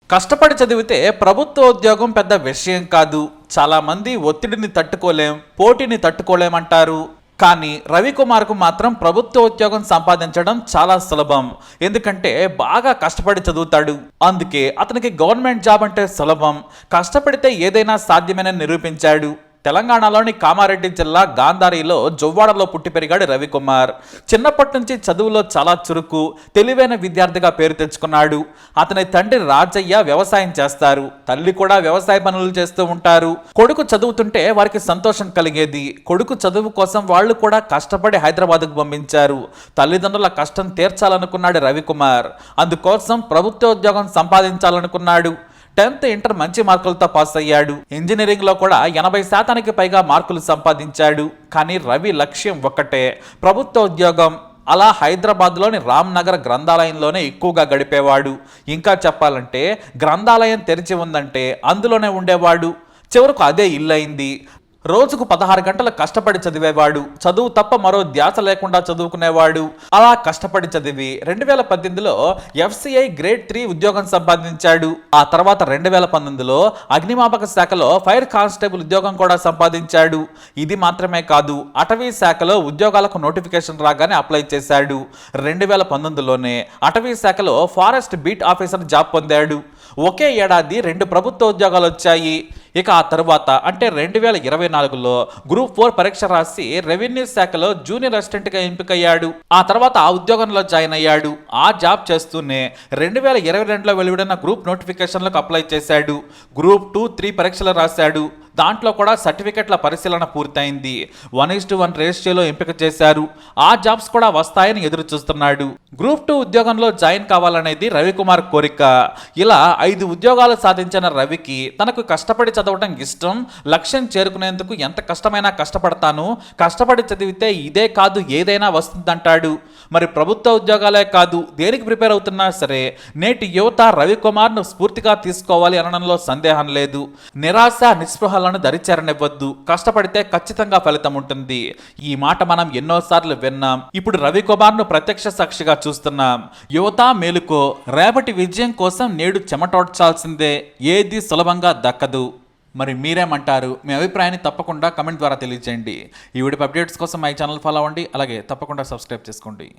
కష్టపడి చదివితే ప్రభుత్వ ఉద్యోగం పెద్ద విషయం కాదు. చాలా మంది ఒత్తిడిని తట్టుకోలేం, పోటీని తట్టుకోలేమంటారు. కానీ రవికుమార్కు మాత్రం ప్రభుత్వ ఉద్యోగం సంపాదించడం చాలా సులభం. ఎందుకంటే బాగా కష్టపడి చదువుతాడు. అందుకే అతనికి గవర్నమెంట్ జాబ్ అంటే సులభం. కష్టపడితే ఏదైనా సాధ్యమేనని నిరూపించాడు. తెలంగాణలోని కామారెడ్డి జిల్లా గాంధారిలో జొవ్వాడలో పుట్టి పెరిగాడు రవికుమార్. చిన్నప్పటి నుంచి చదువులో చాలా చురుకు, తెలివైన విద్యార్థిగా పేరు తెచ్చుకున్నాడు. అతని తండ్రి రాజయ్య వ్యవసాయం చేస్తారు, తల్లి కూడా వ్యవసాయ పనులు చేస్తూ ఉంటారు. కొడుకు చదువుతుంటే వారికి సంతోషం కలిగేది. కొడుకు చదువు కోసం వాళ్ళు కూడా కష్టపడి హైదరాబాద్కు పంపించారు. తల్లిదండ్రుల కష్టం తీర్చాలనుకున్నాడు రవికుమార్. అందుకోసం ప్రభుత్వ ఉద్యోగం సంపాదించాలనుకున్నాడు. 10th ఇంటర్ మంచి మార్కులతో పాస్ అయ్యాడు. ఇంజనీరింగ్లో కూడా 80% పైగా మార్కులు సంపాదించాడు. కానీ రవి లక్ష్యం ఒక్కటే, ప్రభుత్వ ఉద్యోగం. అలా హైదరాబాద్లోని రామ్నగర్ గ్రంథాలయంలోనే ఎక్కువగా గడిపేవాడు. ఇంకా చెప్పాలంటే గ్రంథాలయం తెరిచి ఉందంటే అందులోనే ఉండేవాడు. చివరకు అదే ఇల్లు అయింది. రోజుకు 16 గంటలు కష్టపడి చదివేవాడు. చదువు తప్ప మరో ధ్యాస లేకుండా చదువుకునేవాడు. అలా కష్టపడి చదివి 2018లో FCI గ్రేడ్ 3 ఉద్యోగం సంపాదించాడు. ఆ తర్వాత 2019లో అగ్నిమాపక శాఖలో ఫైర్ కానిస్టేబుల్ ఉద్యోగం కూడా సంపాదించాడు. ఇది మాత్రమే కాదు, అటవీ శాఖలో ఉద్యోగాలకు నోటిఫికేషన్ రాగానే అప్లై చేశాడు. 2019లోనే అటవీ శాఖలో ఫారెస్ట్ బీట్ ఆఫీసర్ జాబ్ పొందాడు. ఒకే ఏడాది 2 ప్రభుత్వ ఉద్యోగాలు వచ్చాయి. ఇక ఆ తర్వాత అంటే 2024లో గ్రూప్ 4 పరీక్ష రాసి రెవెన్యూ శాఖలో జూనియర్ అసిస్టెంట్గా ఎంపికయ్యాడు. ఆ తర్వాత ఆ ఉద్యోగంలో జాయిన్ అయ్యాడు. ఆ జాబ్ చేస్తూనే 2022లో వెలువడిన గ్రూప్ నోటిఫికేషన్లకు అప్లై చేశాడు. గ్రూప్ 2, 3 పరీక్షలు రాశాడు. దాంట్లో కూడా సర్టిఫికెట్ల పరిశీలన పూర్తయింది. 1:1 రేషియోలో ఎంపిక చేశారు. ఆ జాబ్స్ కూడా వస్తాయని ఎదురు చూస్తున్నాడు. గ్రూప్ 2 ఉద్యోగంలో జాయిన్ కావాలనేది రవికుమార్ కోరిక. ఇలా 5 ఉద్యోగాలు సాధించిన రవికి తనకు కష్టపడి చదవడం ఇష్టం. లక్ష్యం చేరుకునేందుకు ఎంత కష్టమైనా కష్టపడతాను, కష్టపడి చదివితే ఇదే కాదు ఏదైనా వస్తుందంటాడు. మరి ప్రభుత్వ ఉద్యోగాలే కాదు, దేనికి ప్రిపేర్ అవుతున్నా సరే నేటి యువత రవికుమార్ను స్ఫూర్తిగా తీసుకోవాలి అనడంలో సందేహం లేదు. నిరాశ నిస్పృహలను దరిచేరనివ్వద్దు. కష్టపడితే ఖచ్చితంగా ఫలితం ఉంటుంది. ఈ మాట మనం ఎన్నోసార్లు విన్నాం. ఇప్పుడు రవికుమార్ను ప్రత్యక్ష సాక్షిగా చూస్తున్నాం. యువత మేలుకో, రేపటి విజయం కోసం నేడు చెమటోడ్చాల్సిందే. ఏది సులభంగా దక్కదు. మరి మీరేమంటారు? మీ అభిప్రాయాన్ని తప్పకుండా కమెంట్ ద్వారా తెలియజేయండి. ఈ వీడియో అప్డేట్స్ కోసం మై ఛానల్ ఫాలో అవ్వండి. అలాగే తప్పకుండా సబ్స్క్రైబ్ చేసుకోండి.